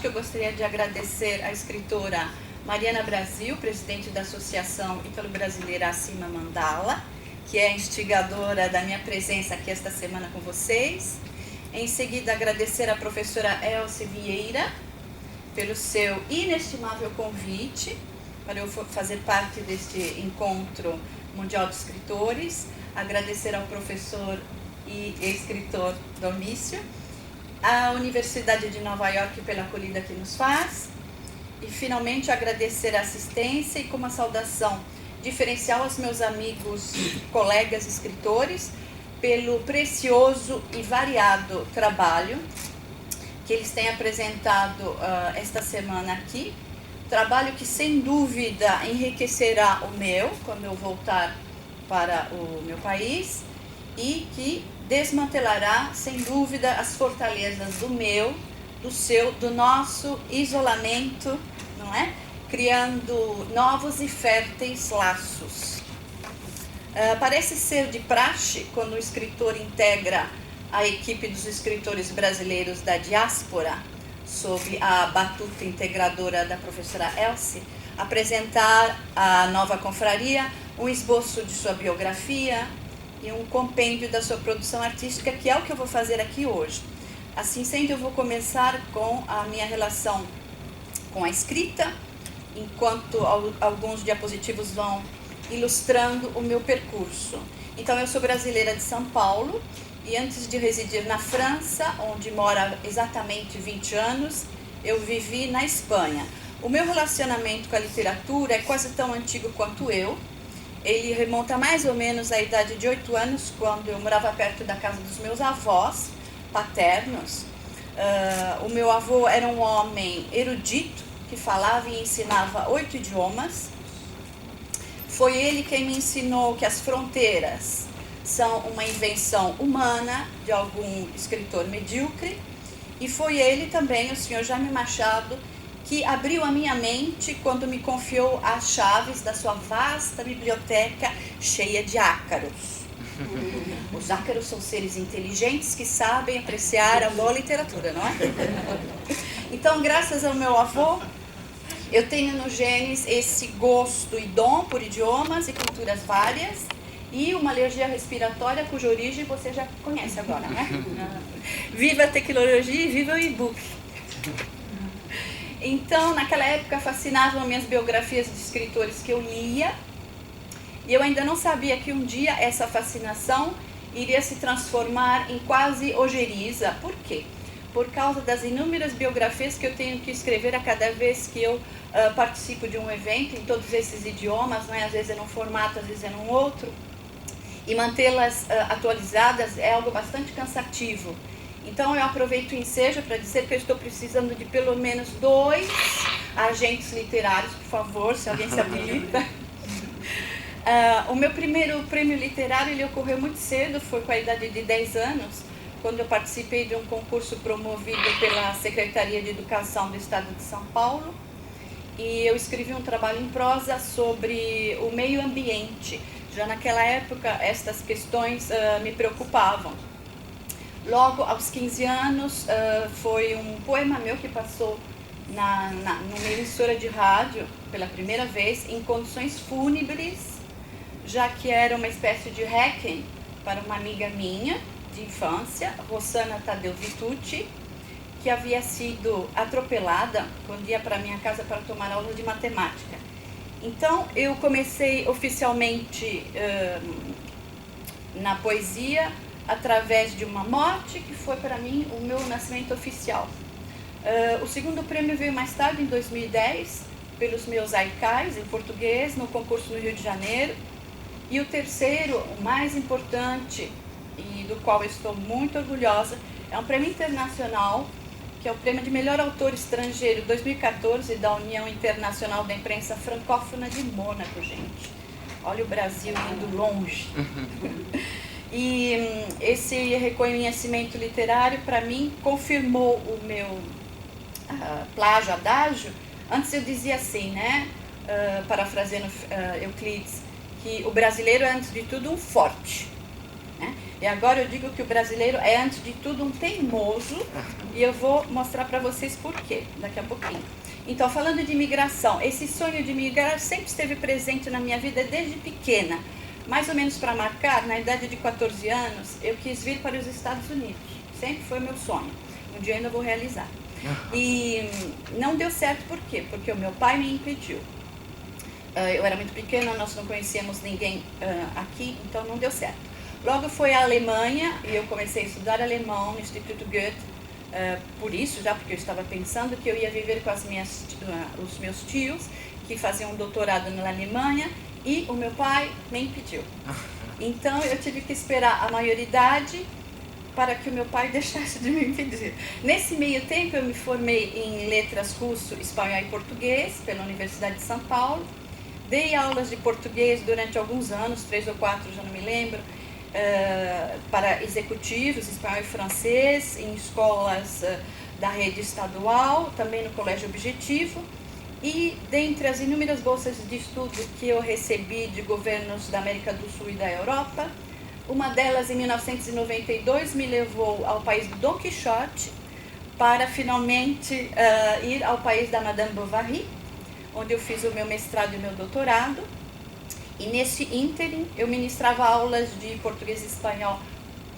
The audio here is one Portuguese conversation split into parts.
que eu gostaria de agradecer à escritora Mariana Brasil, presidente da Associação Ítalo-Brasileira Acima Mandala, que é a instigadora da minha presença aqui esta semana com vocês. Em seguida, agradecer à professora Elce Vieira pelo seu inestimável convite para eu fazer parte deste encontro mundial de escritores. Agradecer ao professor e escritor Domício, à Universidade de Nova York pela acolhida que nos faz, e finalmente agradecer a assistência e com uma saudação diferencial aos meus amigos, colegas escritores, pelo precioso e variado trabalho que eles têm apresentado esta semana aqui, trabalho que sem dúvida enriquecerá o meu quando eu voltar para o meu país e que desmantelará sem dúvida as fortalezas do meu, do seu, do nosso isolamento, não é? Criando novos e férteis laços. Parece ser de praxe quando o escritor integra a equipe dos escritores brasileiros da diáspora, sob a batuta integradora da professora Elce, apresentar à nova confraria um esboço de sua biografia e um compêndio da sua produção artística, que é o que eu vou fazer aqui hoje. Assim sendo, eu vou começar com a minha relação com a escrita, enquanto alguns diapositivos vão ilustrando o meu percurso. Então, eu sou brasileira de São Paulo e antes de residir na França, onde mora exatamente 20 anos, eu vivi na Espanha. O meu relacionamento com a literatura é quase tão antigo quanto eu. Ele remonta mais ou menos à idade de 8 anos, quando eu morava perto da casa dos meus avós paternos. O meu avô era um homem erudito, que falava e ensinava 8 idiomas. Foi ele quem me ensinou que as fronteiras são uma invenção humana de algum escritor medíocre. E foi ele também, o senhor Jaime Machado, que abriu a minha mente quando me confiou as chaves da sua vasta biblioteca cheia de ácaros. Os ácaros são seres inteligentes que sabem apreciar a boa literatura, não é? Então, graças ao meu avô, eu tenho no genes esse gosto e dom por idiomas e culturas várias e uma alergia respiratória cuja origem você já conhece agora, né? Viva a tecnologia e viva o e-book! Então, naquela época, fascinavam minhas biografias de escritores que eu lia, e eu ainda não sabia que um dia essa fascinação iria se transformar em quase ojeriza. Por quê? Por causa das inúmeras biografias que eu tenho que escrever a cada vez que eu participo de um evento, em todos esses idiomas, né? Às vezes é num formato, às vezes é num outro, e mantê-las atualizadas é algo bastante cansativo. Então eu aproveito o ensejo para dizer que eu estou precisando de pelo menos 2 agentes literários, por favor, se alguém se habilita. O meu primeiro prêmio literário ele ocorreu muito cedo, foi com a idade de 10 anos, quando eu participei de um concurso promovido pela Secretaria de Educação do Estado de São Paulo, e eu escrevi um trabalho em prosa sobre o meio ambiente. Já naquela época, estas questões me preocupavam. Logo, aos 15 anos, foi um poema meu que passou numa emissora de rádio pela primeira vez, em condições fúnebres, já que era uma espécie de requiem para uma amiga minha de infância, Rossana Tadeu Vitucci, que havia sido atropelada quando ia para minha casa para tomar aula de matemática. Então, eu comecei oficialmente na poesia através de uma morte, que foi para mim o meu nascimento oficial. O segundo prêmio veio mais tarde, em 2010, pelos meus haikais em português, no concurso no Rio de Janeiro. E o terceiro, o mais importante, e do qual eu estou muito orgulhosa, é um prêmio internacional, que é o prêmio de melhor autor estrangeiro 2014 da União Internacional da Imprensa Francófona de Mônaco, gente. Olha o Brasil indo longe. E esse reconhecimento literário, para mim, confirmou o meu plágio, adágio. Antes eu dizia assim, né, parafraseando Euclides, que o brasileiro é, antes de tudo, um forte, né? E agora eu digo que o brasileiro é, antes de tudo, um teimoso, e eu vou mostrar para vocês por quê, daqui a pouquinho. Então, falando de imigração, esse sonho de migrar sempre esteve presente na minha vida desde pequena. Mais ou menos para marcar, na idade de 14 anos, eu quis vir para os Estados Unidos. Sempre foi meu sonho. Um dia ainda vou realizar. E não deu certo por quê? Porque o meu pai me impediu. Eu era muito pequena, nós não conhecíamos ninguém aqui, então não deu certo. Logo foi à Alemanha e eu comecei a estudar alemão no Instituto Goethe. Por isso, já porque eu estava pensando que eu ia viver com os meus tios, que faziam um doutorado na Alemanha, e o meu pai me impediu. Então eu tive que esperar a maioridade para que o meu pai deixasse de me impedir. Nesse meio tempo eu me formei em letras russo, espanhol e português pela Universidade de São Paulo. Dei aulas de português durante alguns anos, 3 ou 4, já não me lembro, para executivos, espanhol e francês, em escolas da rede estadual, também no Colégio Objetivo. E dentre as inúmeras bolsas de estudo que eu recebi de governos da América do Sul e da Europa, uma delas, em 1992, me levou ao país do Dom Quixote para finalmente ir ao país da Madame Bovary, onde eu fiz o meu mestrado e o meu doutorado. E nesse ínterim eu ministrava aulas de português e espanhol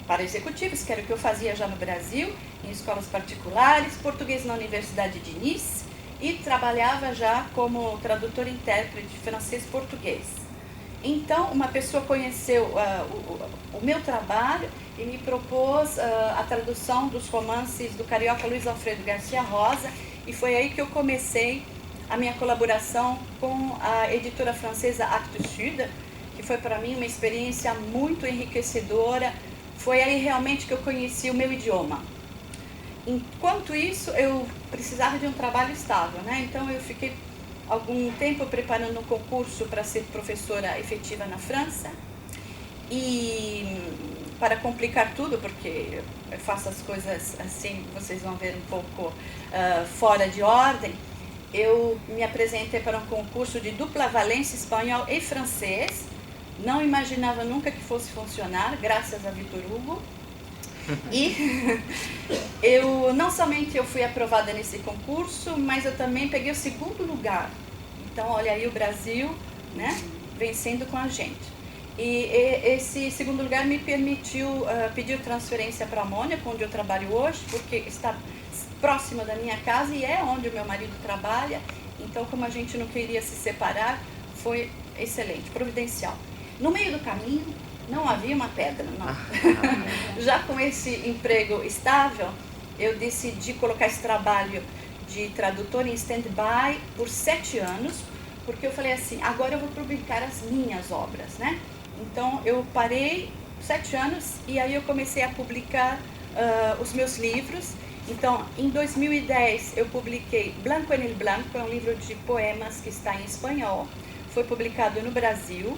para executivos, que era o que eu fazia já no Brasil, em escolas particulares, português na Universidade de Nice, e trabalhava já como tradutor e intérprete francês-português. Então, uma pessoa conheceu o meu trabalho e me propôs a tradução dos romances do carioca Luiz Alfredo Garcia Rosa, e foi aí que eu comecei a minha colaboração com a editora francesa Actes Sud, que foi para mim uma experiência muito enriquecedora. Foi aí realmente que eu conheci o meu idioma. Enquanto isso, eu precisava de um trabalho estável, né? Então eu fiquei algum tempo preparando um concurso para ser professora efetiva na França. E para complicar tudo, porque eu faço as coisas assim, vocês vão ver um pouco fora de ordem, eu me apresentei para um concurso de dupla valência espanhol e francês. Não imaginava nunca que fosse funcionar, graças a Victor Hugo. E eu não somente eu fui aprovada nesse concurso, mas eu também peguei o segundo lugar. Então, olha aí o Brasil, né, vencendo com a gente. E esse segundo lugar me permitiu pedir transferência para a Mônaco, onde eu trabalho hoje, porque está próximo da minha casa e é onde o meu marido trabalha. Então, como a gente não queria se separar, foi excelente, providencial. No meio do caminho, não havia uma pedra, não. Já com esse emprego estável, eu decidi colocar esse trabalho de tradutor em stand-by por 7 anos, porque eu falei assim, agora eu vou publicar as minhas obras, né? Então, eu parei 7 anos e aí eu comecei a publicar os meus livros. Então, em 2010, eu publiquei Blanco en el Blanco, é um livro de poemas que está em espanhol. Foi publicado no Brasil.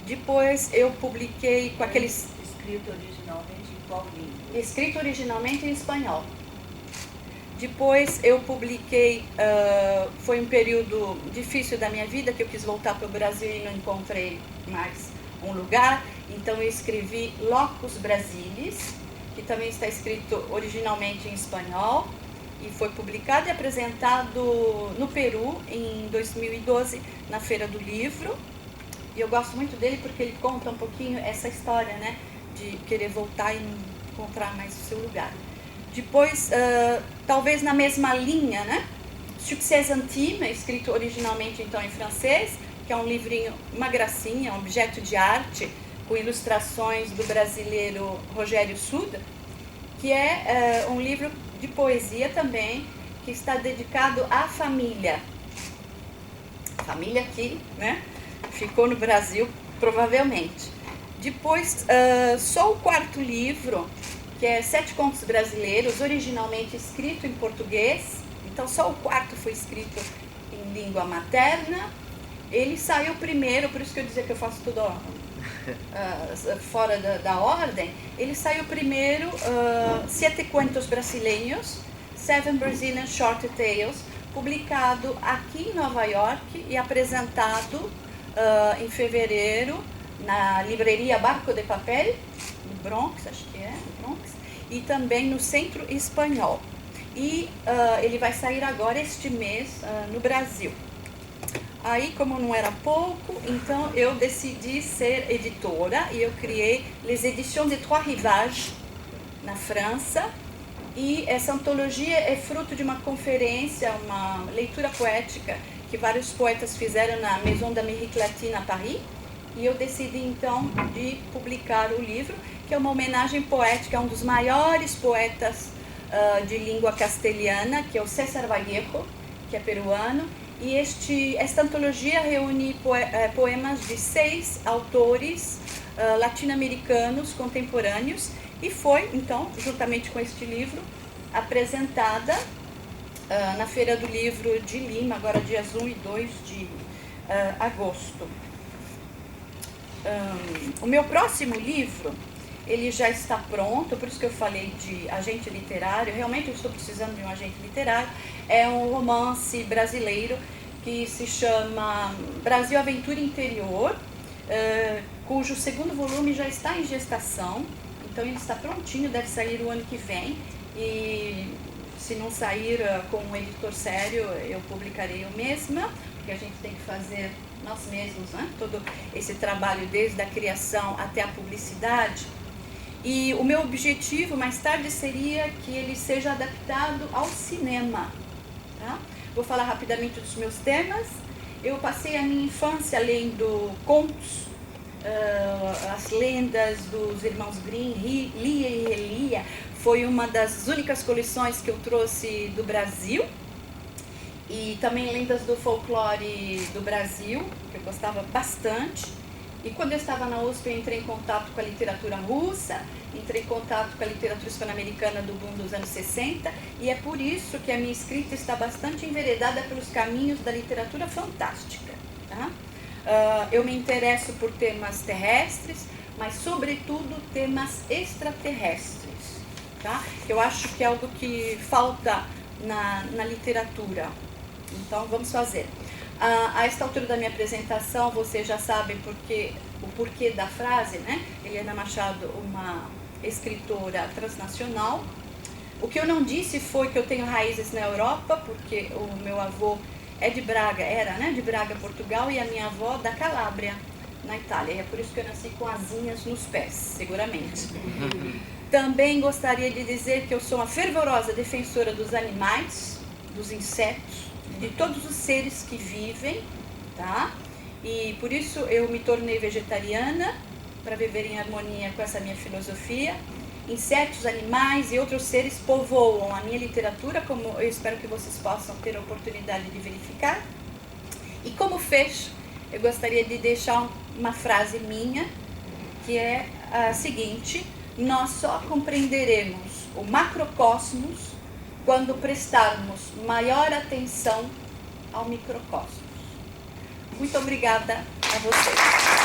Depois, eu publiquei com aqueles... Escrito originalmente em qual língua? Escrito originalmente em espanhol. Depois, eu publiquei... foi um período difícil da minha vida, que eu quis voltar para o Brasil e não encontrei mais um lugar. Então, eu escrevi Locus Brasilis, que também está escrito originalmente em espanhol, e foi publicado e apresentado no Peru em 2012, na Feira do Livro. E eu gosto muito dele porque ele conta um pouquinho essa história, né, de querer voltar e não encontrar mais o seu lugar. Depois, talvez na mesma linha, né, Succès Intime, escrito originalmente então em francês, que é um livrinho, uma gracinha, um objeto de arte, com ilustrações do brasileiro Rogério Suda, que é um livro de poesia também, que está dedicado à família. Família que, né, ficou no Brasil, provavelmente. Depois, só o 4º livro, que é 7 Contos Brasileiros, originalmente escrito em português. Então, só o 4º foi escrito em língua materna. Ele saiu primeiro, por isso que eu dizia que eu faço tudo fora da ordem. Ele saiu primeiro, Siete Cuentos Brasileiros, 7 Brazilian Short Tales, publicado aqui em Nova York e apresentado em fevereiro na livraria Barco de Papel, no Bronx, acho que é, no Bronx, e também no Centro Espanhol. E ele vai sair agora este mês no Brasil. Aí, como não era pouco, então eu decidi ser editora e eu criei Les Éditions des Trois Rivages, na França. E essa antologia é fruto de uma conferência, uma leitura poética que vários poetas fizeram na Maison d'Amérique Latine, a Paris. E eu decidi, então, de publicar o livro, que é uma homenagem poética a um dos maiores poetas de língua castelhana, que é o César Vallejo, que é peruano. E esta antologia reúne poemas de 6 autores latino-americanos contemporâneos e foi, então, juntamente com este livro, apresentada na Feira do Livro de Lima, agora dias 1 e 2 de agosto. O meu próximo livro, ele já está pronto, por isso que eu falei de agente literário. Realmente eu estou precisando de um agente literário. É um romance brasileiro que se chama Brasil Aventura Interior, cujo segundo volume já está em gestação. Então ele está prontinho, deve sair o ano que vem. E se não sair com um editor sério, eu publicarei eu mesma, porque a gente tem que fazer nós mesmos, né? Todo esse trabalho desde a criação até a publicidade. E o meu objetivo mais tarde seria que ele seja adaptado ao cinema. Tá? Vou falar rapidamente dos meus temas. Eu passei a minha infância lendo contos, as lendas dos irmãos Grimm, lia e relia. Foi uma das únicas coleções que eu trouxe do Brasil. E também lendas do folclore do Brasil, que eu gostava bastante. E quando eu estava na USP, eu entrei em contato com a literatura russa, entrei em contato com a literatura hispano-americana do boom dos anos 60, e é por isso que a minha escrita está bastante enveredada pelos caminhos da literatura fantástica. Tá? Eu me interesso por temas terrestres, mas sobretudo temas extraterrestres. Tá? Eu acho que é algo que falta na literatura. Então vamos fazer. A esta altura da minha apresentação, vocês já sabem o porquê da frase, né? Helena Machado, uma escritora transnacional. O que eu não disse foi que eu tenho raízes na Europa, porque o meu avô é de Braga, de Braga, Portugal, e a minha avó da Calábria, na Itália. E é por isso que eu nasci com asinhas nos pés, seguramente. Também gostaria de dizer que eu sou uma fervorosa defensora dos animais, dos insetos, de todos os seres que vivem, tá? E por isso eu me tornei vegetariana, para viver em harmonia com essa minha filosofia. Insetos, animais e outros seres povoam a minha literatura, como eu espero que vocês possam ter a oportunidade de verificar. E como fecho, eu gostaria de deixar uma frase minha, que é a seguinte: nós só compreenderemos o macrocosmos quando prestarmos maior atenção ao microcosmos. Muito obrigada a vocês.